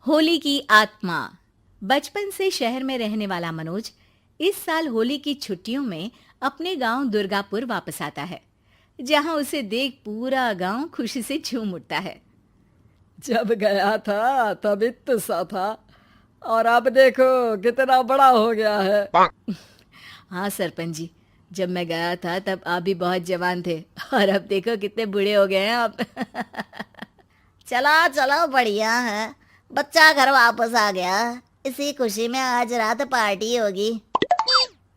होली की आत्मा। बचपन से शहर में रहने वाला मनोज इस साल होली की छुट्टियों में अपने गांव दुर्गापुर वापस आता है, जहां उसे देख पूरा गांव खुशी से झूम उठता है। जब गया था तब इतना सा था और अब देखो कितना बड़ा हो गया है। हाँ सरपंच जी, जब मैं गया था तब आप भी बहुत जवान थे और अब देखो कितने बूढ़े हो गए हैं आप। चलो चलो बढ़िया है। बच्चा घर वापस आ गया। इसी खुशी में आज रात पार्टी होगी।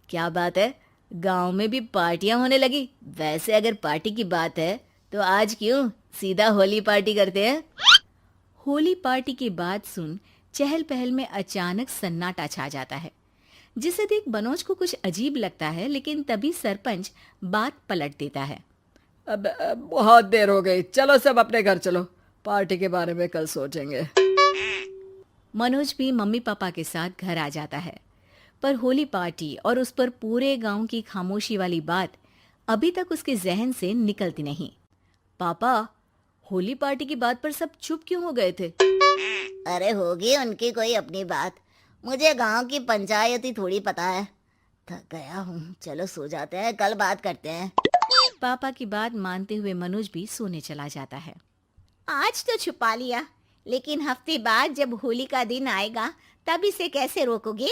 क्या बात है, गांव में भी पार्टियां होने लगी। वैसे अगर पार्टी की बात है तो आज क्यों सीधा होली पार्टी करते हैं। होली पार्टी की बात सुन चहल पहल में अचानक सन्नाटा छा जाता है, जिसे देख मनोज को कुछ अजीब लगता है, लेकिन तभी सरपंच बात पलट देता है। अब बहुत देर हो गई, चलो सब अपने घर चलो, पार्टी के बारे में कल सोचेंगे। मनोज भी मम्मी पापा के साथ घर आ जाता है, पर होली पार्टी और उस पर पूरे गांव की खामोशी वाली बात अभी तक उसके जहन से निकलती नहीं। पापा, होली पार्टी की बात पर सब चुप क्यों हो गए थे? अरे होगी उनकी कोई अपनी बात। मुझे गांव की पंचायत ही थोड़ी पता है। थक गया हूँ, चलो सो जाते हैं, कल बात करते हैं। पापा की बात मानते हुए मनोज भी सोने चला जाता है। आज तो छुपा लिया, लेकिन हफ्ते बाद जब होली का दिन आएगा तब इसे कैसे रोकोगे?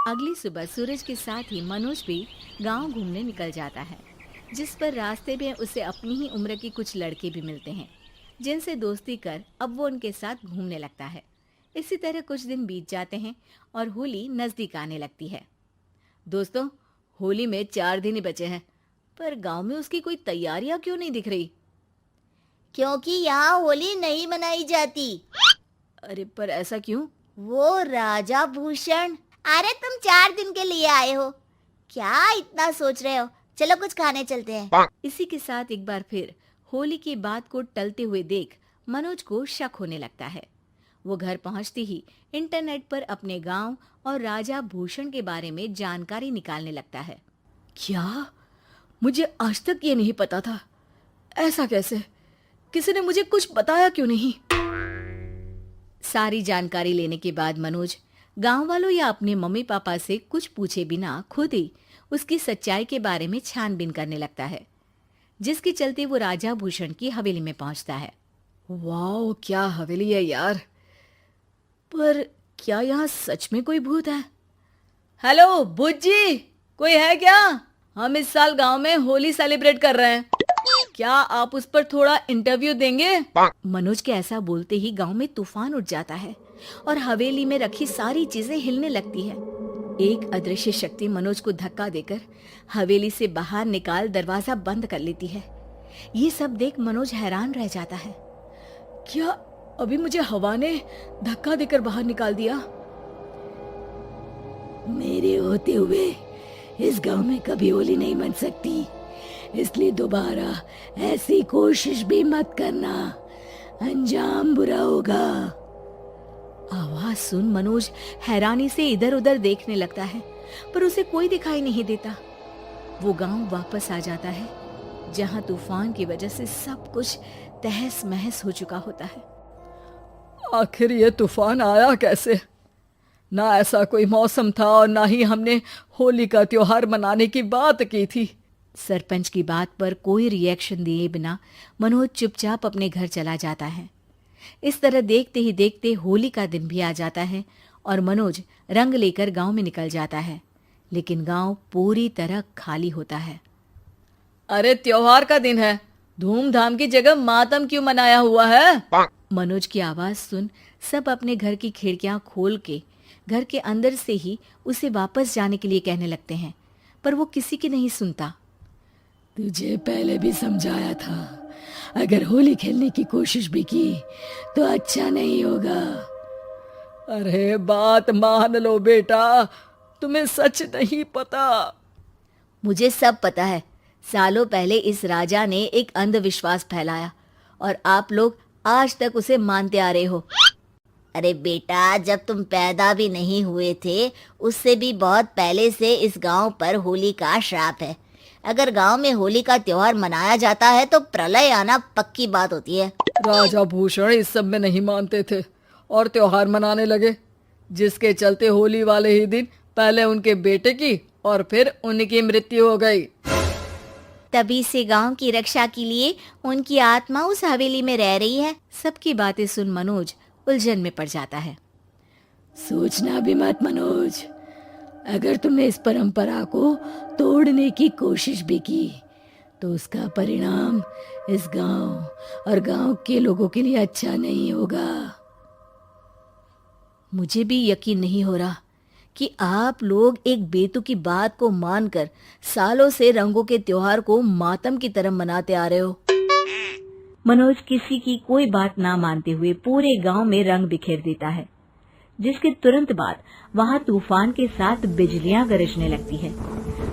अगली सुबह सूरज के साथ ही मनोज भी गांव घूमने निकल जाता है, जिस पर रास्ते में उसे अपनी ही उम्र के कुछ लड़के भी मिलते हैं, जिनसे दोस्ती कर अब वो उनके साथ घूमने लगता है। इसी तरह कुछ दिन बीत जाते हैं और होली नजदीक आने लगती है। दोस्तों, होली में 4 दिन ही बचे हैं, पर गांव में उसकी कोई तैयारियां क्यों नहीं दिख रही? क्योंकि यहाँ होली नहीं मनाई जाती। अरे पर ऐसा क्यों? वो राजा भूषण। अरे तुम 4 दिन के लिए आए हो, क्या इतना सोच रहे हो? चलो कुछ खाने चलते हैं। इसी के साथ एक बार फिर होली की बात को टलते हुए देख मनोज को शक होने लगता है। वो घर पहुंचते ही इंटरनेट पर अपने गांव और राजा भूषण के बारे में जानकारी निकालने लगता है। क्या? मुझे आज तक ये नहीं पता था। ऐसा कैसे? किसी ने मुझे कुछ बताया क्यों नहीं? सारी जानकारी लेने के बाद मनोज गांव वालों या अपने मम्मी पापा से कुछ पूछे बिना खुद ही उसकी सच्चाई के बारे में छानबीन करने लगता है, जिसके चलते वो राजा भूषण की हवेली में पहुंचता है। वाह, क्या हवेली है यार। पर क्या यहाँ सच में कोई भूत है? हेलो भूत जी, कोई है क्या? हम इस साल गांव में होली सेलिब्रेट कर रहे हैं, क्या आप उस पर थोड़ा इंटरव्यू देंगे? मनोज के ऐसा बोलते ही गांव में तूफान उठ जाता है और हवेली में रखी सारी चीजें हिलने लगती है। एक अदृश्य शक्ति मनोज को धक्का देकर हवेली से बाहर निकाल दरवाजा बंद कर लेती है। ये सब देख मनोज हैरान रह जाता है। क्या अभी मुझे हवा ने धक्का देकर बाहर निकाल दिया? मेरे होते हुए इस गांव में कभी होली नहीं मन सकती, इसलिए दोबारा ऐसी कोशिश भी मत करना, अंजाम बुरा होगा। आवाज सुन मनोज हैरानी से इधर उधर देखने लगता है, पर उसे कोई दिखाई नहीं देता। वो गांव वापस आ जाता है, जहां तूफान की वजह से सब कुछ तहस महस हो चुका होता है। आखिर ये तूफान आया कैसे? ना ऐसा कोई मौसम था और ना ही हमने होली का त्योहार मनाने की बात की थी। सरपंच की बात पर कोई रिएक्शन दिए बिना मनोज चुपचाप अपने घर चला जाता है। इस तरह देखते ही देखते होली का दिन भी आ जाता है और मनोज रंग लेकर गांव में निकल जाता है, लेकिन गांव पूरी तरह खाली होता है। अरे त्योहार का दिन है, धूमधाम की जगह मातम क्यों मनाया हुआ है? मनोज की आवाज सुन सब अपने घर की खिड़कियां खोल के घर के अंदर से ही उसे वापस जाने के लिए कहने लगते हैं, पर वो किसी की नहीं सुनता। तुझे पहले भी समझाया था, अगर होली खेलने की कोशिश भी की तो अच्छा नहीं होगा। अरे बात मान लो बेटा, तुम्हें सच नहीं पता। मुझे सब पता है। सालों पहले इस राजा ने एक अंधविश्वास फैलाया और आप लोग आज तक उसे मानते आ रहे हो। अरे बेटा, जब तुम पैदा भी नहीं हुए थे उससे भी बहुत पहले से इस गांव पर होली का श्राप है। अगर गांव में होली का त्योहार मनाया जाता है तो प्रलय आना पक्की बात होती है। राजा भूषण इस सब में नहीं मानते थे और त्योहार मनाने लगे, जिसके चलते होली वाले ही दिन पहले उनके बेटे की और फिर उनकी मृत्यु हो गई। तभी से गांव की रक्षा के लिए उनकी आत्मा उस हवेली में रह रही है। सबकी बातें सुन मनोज उलझन में पड़ जाता है। सोचना भी मत मनोज, अगर तुमने इस परंपरा को तोड़ने की कोशिश भी की तो उसका परिणाम इस गांव और गांव के लोगों के लिए अच्छा नहीं होगा। मुझे भी यकीन नहीं हो रहा कि आप लोग एक बेतुकी बात को मानकर सालों से रंगों के त्योहार को मातम की तरह मनाते आ रहे हो। मनोज किसी की कोई बात ना मानते हुए पूरे गांव में रंग बिखेर देता है, जिसके तुरंत बाद वहां तूफान के साथ बिजलियां गरजने लगती है।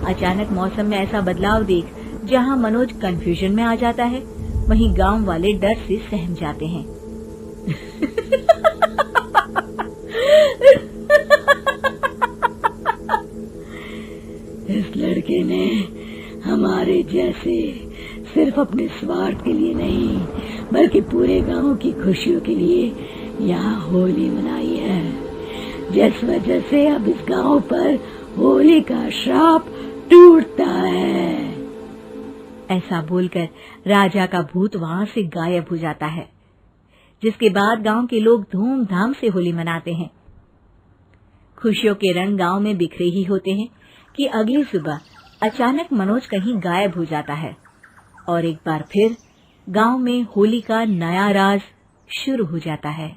अचानक मौसम में ऐसा बदलाव देख जहां मनोज कंफ्यूजन में आ जाता है, वहीं गांव वाले डर से सहम जाते हैं। इस लड़के ने हमारे जैसे सिर्फ अपने स्वार्थ के लिए नहीं बल्कि पूरे गांव की खुशियों के लिए यहाँ होली मनाई है, जिस वजह से अब इस गांव पर होली का श्राप टूटता है। ऐसा बोलकर राजा का भूत वहां से गायब हो जाता है, जिसके बाद गांव के लोग धूमधाम से होली मनाते हैं। खुशियों के रंग गांव में बिखरे ही होते हैं कि अगली सुबह अचानक मनोज कहीं गायब हो जाता है और एक बार फिर गांव में होली का नया राज शुरू हो जाता है।